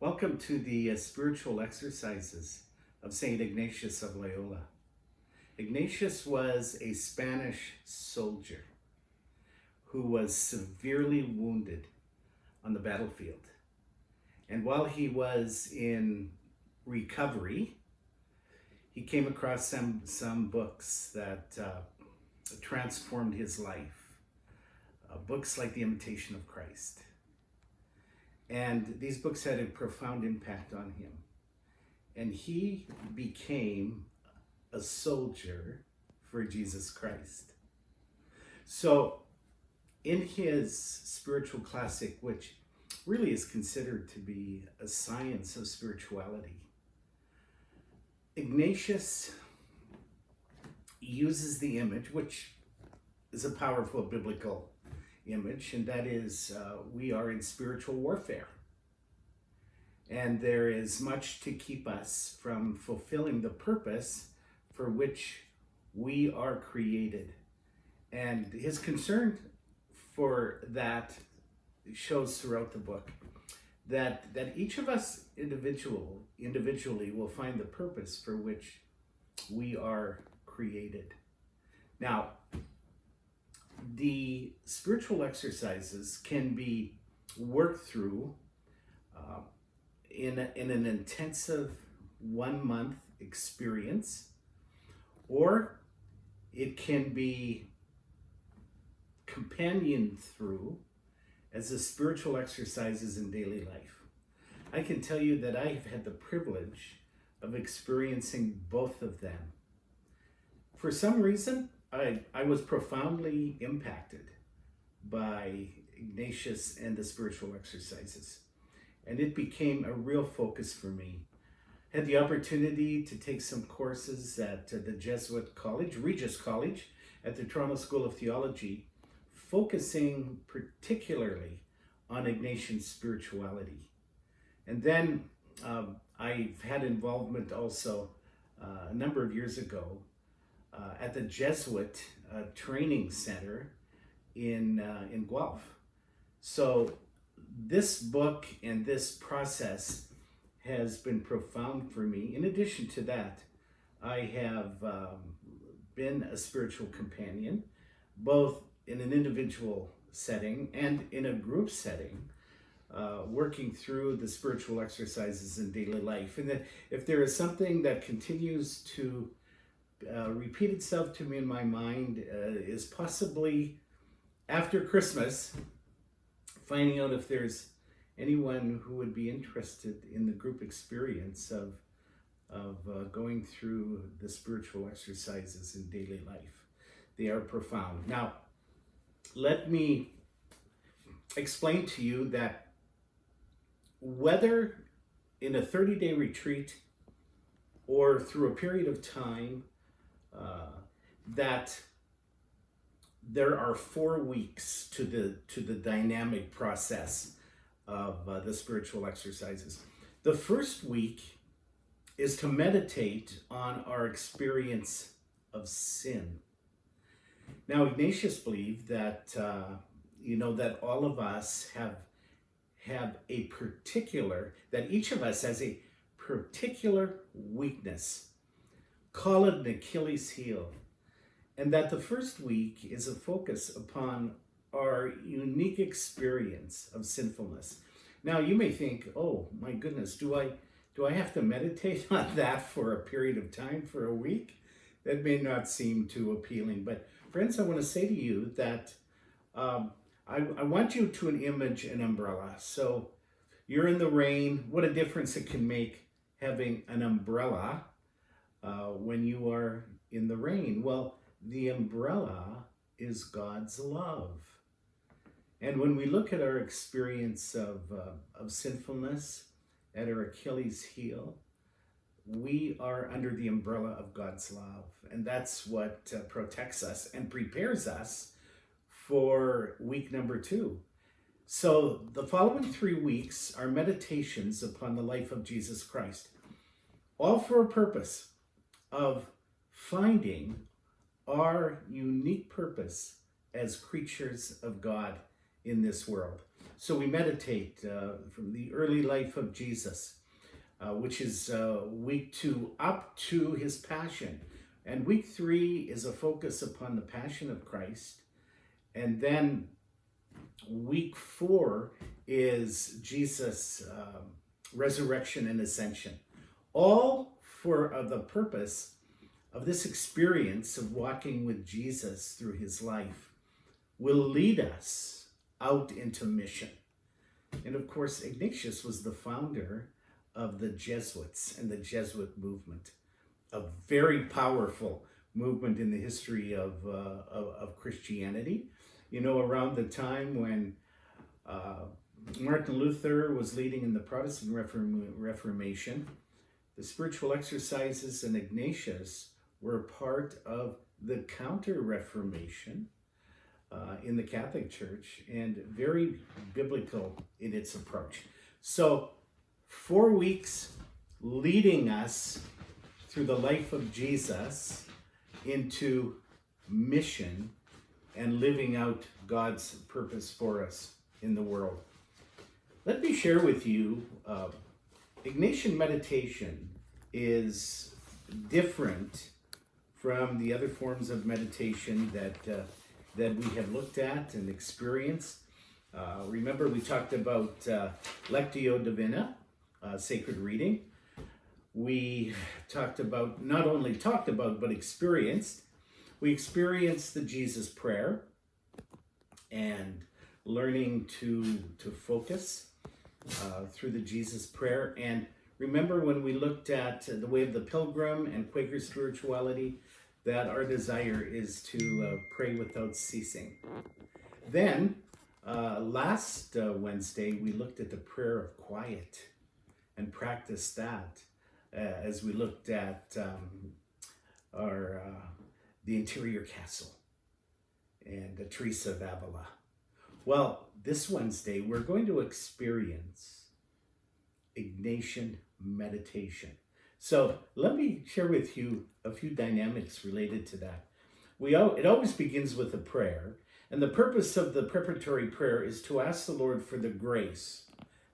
Welcome to the spiritual exercises of St. Ignatius of Loyola. Ignatius was a Spanish soldier who was severely wounded on the battlefield. And while he was in recovery, he came across some books that transformed his life. Books like The Imitation of Christ. And these books had a profound impact on him. And he became a soldier for Jesus Christ. So in his spiritual classic, which really is considered to be a science of spirituality, Ignatius uses the image, which is a powerful biblical image, and that is we are in spiritual warfare. And there is much to keep us from fulfilling the purpose for which we are created. And his concern for that shows throughout the book that each of us individually will find the purpose for which we are created. Now, the spiritual exercises can be worked through in an intensive 1 month experience, or it can be companioned through as a spiritual exercises in daily life. I can tell you that I have had the privilege of experiencing both of them. For some reason, I was profoundly impacted by Ignatius and the spiritual exercises, and it became a real focus for me. I had the opportunity to take some courses at the Jesuit College, Regis College, at the Toronto School of Theology, focusing particularly on Ignatian spirituality. And then I've had involvement also a number of years ago at the Jesuit Training Center in Guelph. So this book and this process has been profound for me. In addition to that, I have been a spiritual companion, both in an individual setting and in a group setting, working through the spiritual exercises in daily life. And that if there is something that continues to repeat itself to me in my mind, is possibly after Christmas, finding out if there's anyone who would be interested in the group experience of going through the spiritual exercises in daily life. They are profound. Now, let me explain to you that whether in a 30-day retreat or through a period of time, that there are 4 weeks to the dynamic process of the spiritual exercises. The first week is to meditate on our experience of sin. Now, Ignatius believed that that all of us have a particular, that each of us has a particular weakness. Call it an Achilles heel. And that the first week is a focus upon our unique experience of sinfulness. Now, you may think, oh my goodness, do I have to meditate on that for a period of time, for a week? That may not seem too appealing. But friends, I want to say to you that I want you to image an umbrella. So you're in the rain. What a difference it can make having an umbrella when you are in the rain. Well, the umbrella is God's love. And when we look at our experience of sinfulness, at our Achilles heel, we are under the umbrella of God's love. And that's what protects us and prepares us for week number 2. So the following 3 weeks are meditations upon the life of Jesus Christ, all for a purpose of finding our unique purpose as creatures of God in this world. So we meditate from the early life of Jesus, which is week 2 up to his passion. And week 3 is a focus upon the passion of Christ. And then week 4 is Jesus' resurrection and ascension. All for the purpose of this experience of walking with Jesus through his life will lead us out into mission. And of course, Ignatius was the founder of the Jesuits and the Jesuit movement, a very powerful movement in the history of Christianity. You know, around the time when Martin Luther was leading in the Protestant Reformation, the spiritual exercises and Ignatius were part of the Counter-Reformation in the Catholic Church, and very biblical in its approach. So 4 weeks leading us through the life of Jesus into mission and living out God's purpose for us in the world. Let me share with you, Ignatian meditation is different from the other forms of meditation that we have looked at and experienced. Remember, we talked about Lectio Divina, sacred reading. We not only talked about, but experienced. We experienced the Jesus prayer and learning to focus through the Jesus prayer. And remember when we looked at the way of the pilgrim and Quaker spirituality, that our desire is to pray without ceasing. Then, last Wednesday, we looked at the prayer of quiet and practiced that as we looked at the interior castle and Teresa of Avila. Well, this Wednesday, we're going to experience Ignatian meditation. So let me share with you a few dynamics related to that. It always begins with a prayer, and the purpose of the preparatory prayer is to ask the Lord for the grace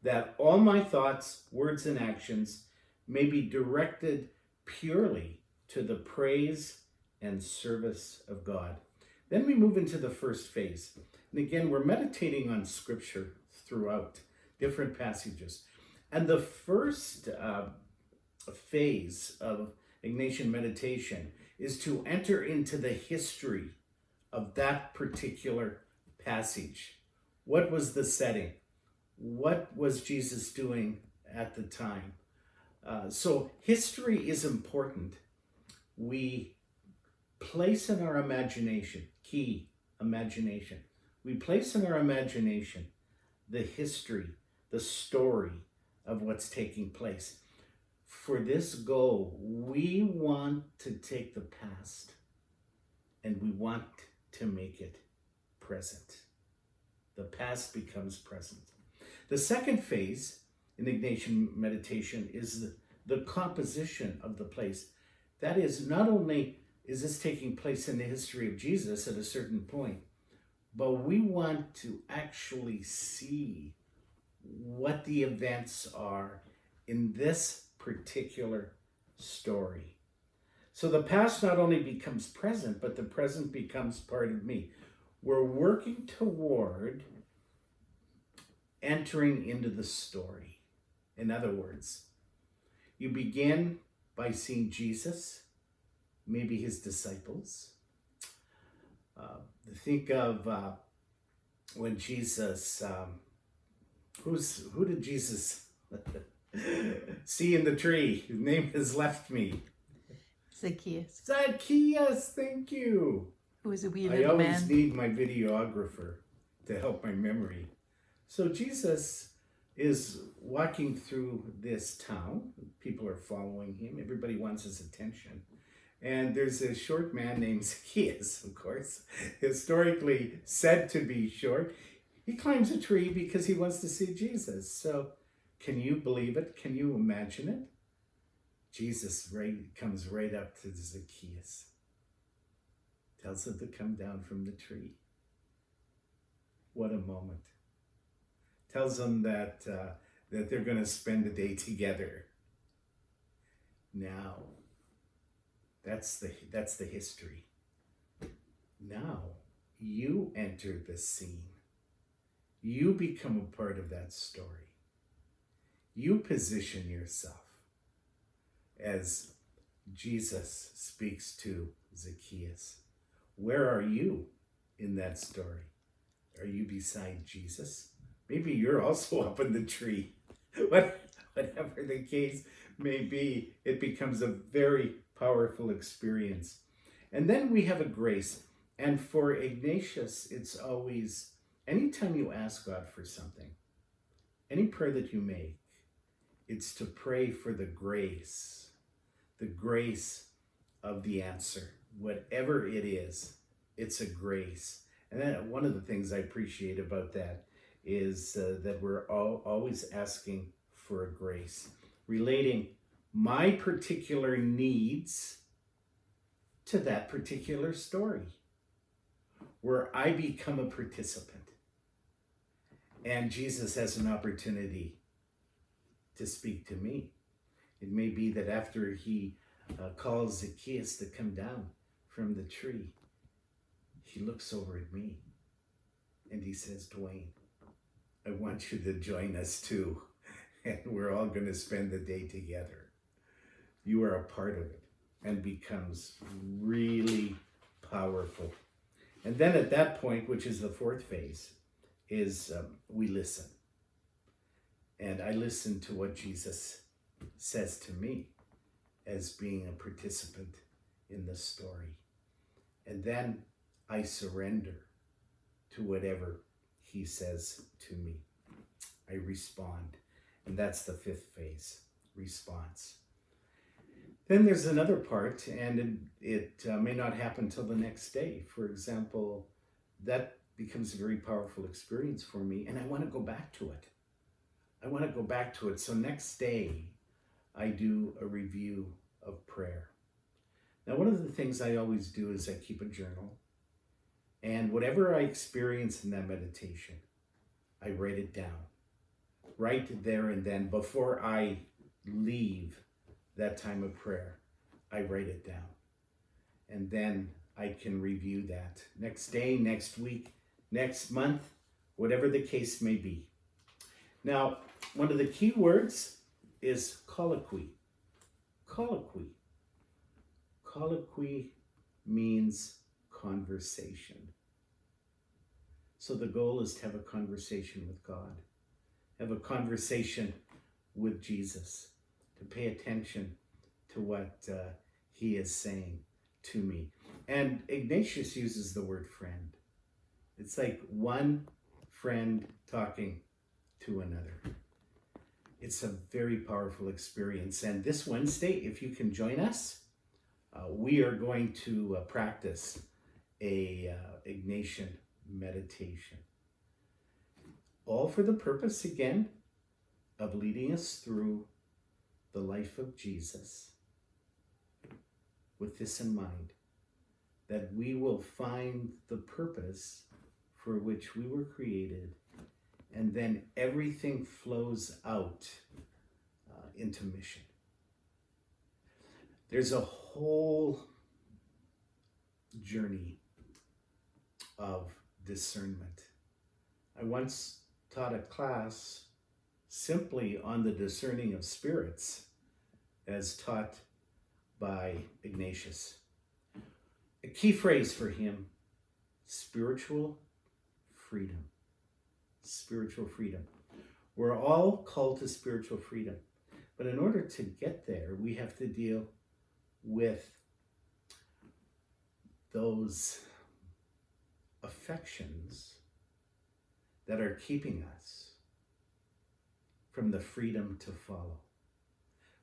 that all my thoughts, words, and actions may be directed purely to the praise and service of God. Then we move into the first phase. And again, we're meditating on Scripture throughout different passages. And the first phase of Ignatian meditation is to enter into the history of that particular passage. What was the setting? What was Jesus doing at the time? So history is important. We place in our imagination, key imagination, we place in our imagination the history, the story of what's taking place. For this goal, we want to take the past and we want to make it present. The past becomes present. The second phase in Ignatian meditation is the composition of the place. That is, not only is this taking place in the history of Jesus at a certain point, but we want to actually see what the events are in this particular story. So the past not only becomes present, but the present becomes part of me. We're working toward entering into the story. In other words, you begin by seeing Jesus, maybe his disciples. Think of when Jesus, who did Jesus see in the tree? His name has left me. Zacchaeus. Zacchaeus, thank you. Who was a wee I little man. always need my videographer to help my memory. So Jesus is walking through this town. People are following him. Everybody wants his attention. And there's a short man named Zacchaeus, of course, historically said to be short. He climbs a tree because he wants to see Jesus. So can you believe it? Can you imagine it? Jesus comes right up to Zacchaeus, tells him to come down from the tree. What a moment. Tells them that they're going to spend the day together. Now, that's the history. Now, you enter the scene. You become a part of that story. You position yourself as Jesus speaks to Zacchaeus. Where are you in that story? Are you beside Jesus? Maybe you're also up in the tree. Whatever the case may be, it becomes a very powerful experience. And then we have a grace. And for Ignatius, it's always, anytime you ask God for something, any prayer that you make, it's to pray for the grace of the answer. Whatever it is, it's a grace. And then one of the things I appreciate about that is that we're always asking for a grace, relating my particular needs to that particular story, where I become a participant. And Jesus has an opportunity to speak to me. It may be that after he calls Zacchaeus to come down from the tree, he looks over at me and he says, Dwayne, I want you to join us too. And we're all going to spend the day together. You are a part of it, and becomes really powerful. And then at that point, which is the fourth phase, is we listen. And I listen to what Jesus says to me as being a participant in the story. And then I surrender to whatever he says to me. I respond. And that's the fifth phase, response. Then there's another part, and it may not happen till the next day. For example, that becomes a very powerful experience for me, and I want to go back to it. So next day, I do a review of prayer. Now, one of the things I always do is I keep a journal, and whatever I experience in that meditation, I write it down. Right there and then, before I leave that time of prayer, I write it down. And then I can review that next day, next week, next month, whatever the case may be. Now, one of the key words is colloquy. Colloquy. Colloquy means conversation. So the goal is to have a conversation with God. Have a conversation with Jesus, to pay attention to what he is saying to me. And Ignatius uses the word friend. It's like one friend talking to another. It's a very powerful experience. And this Wednesday, if you can join us, we are going to practice a Ignatian meditation. All for the purpose, again, of leading us through the life of Jesus, with this in mind, that we will find the purpose for which we were created, and then everything flows out into mission. There's a whole journey of discernment. I once taught a class simply on the discerning of spirits, as taught by Ignatius. A key phrase for him: spiritual freedom. Spiritual freedom. We're all called to spiritual freedom. But in order to get there, we have to deal with those affections that are keeping us from the freedom to follow,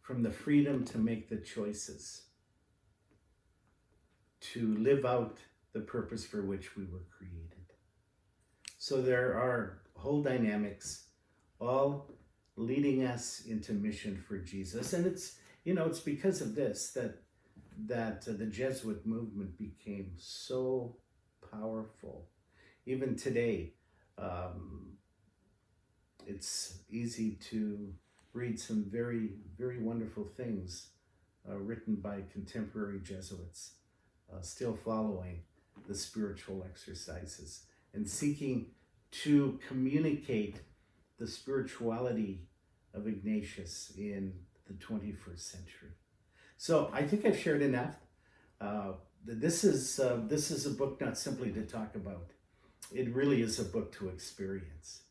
from the freedom to make the choices, to live out the purpose for which we were created. So there are whole dynamics, all leading us into mission for Jesus. And it's because of this that the Jesuit movement became so powerful. Even today, It's easy to read some very, very wonderful things written by contemporary Jesuits, still following the spiritual exercises and seeking to communicate the spirituality of Ignatius in the 21st century. So I think I've shared enough. This is a book not simply to talk about. It really is a book to experience,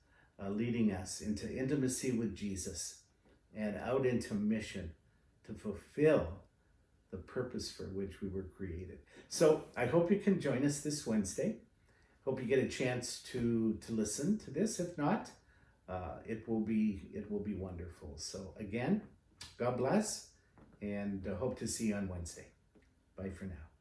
leading us into intimacy with Jesus and out into mission to fulfill the purpose for which we were created. So I hope you can join us this Wednesday. Hope you get a chance to listen to this. If not, it will be wonderful. So again, God bless, and hope to see you on Wednesday. Bye for now.